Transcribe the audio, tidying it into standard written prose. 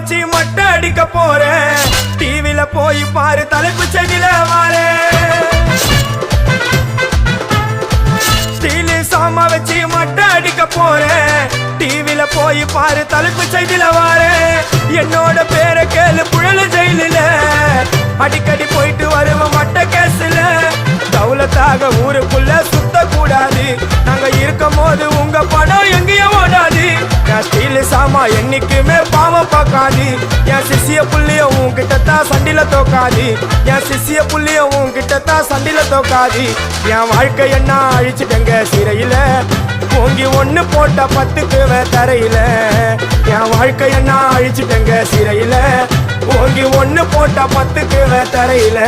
வச்சு மொட்டை அடிக்க போறேன். டிவில போய் பாரு தலைப்பு செடியில வாரேன். ஸ்டீலு சாமா வச்சு மொட்டை அடிக்க போறேன். டிவில போய் பாரு தலைப்பு செய்தில வாரேன். என்னோட பேரை கேளு புழல ஜெயிலில அடிக்கடி போயிட்டு வருவோம் மட்ட கேஸ்ல. தௌலத்தாக ஊருக்குள்ள சுத்த கூடாது. நாங்க இருக்கும் போது உங்க படம் எங்கேயும் ஓடாது. என் ஸ்டீலு சாமா என்னைக்குமே பாவம் பார்க்காது. என் சிசிய புள்ளிய உன்கிட்டத்தான் சண்டில தோக்காது. என் சிசிய புள்ளிய உன்கிட்டத்தான் சண்டில தோக்காது. என் வாழ்க்கை என்ன அழிச்சிட்டங்க சிறையில. ஓங்கி ஒண்ணு போட்ட 10க்கு தரையில. என் வாழ்க்கை என்ன அழிச்சிட்டங்க சிறையில. ஓங்கி ஒண்ணு போட்ட 10க்கு தரையில.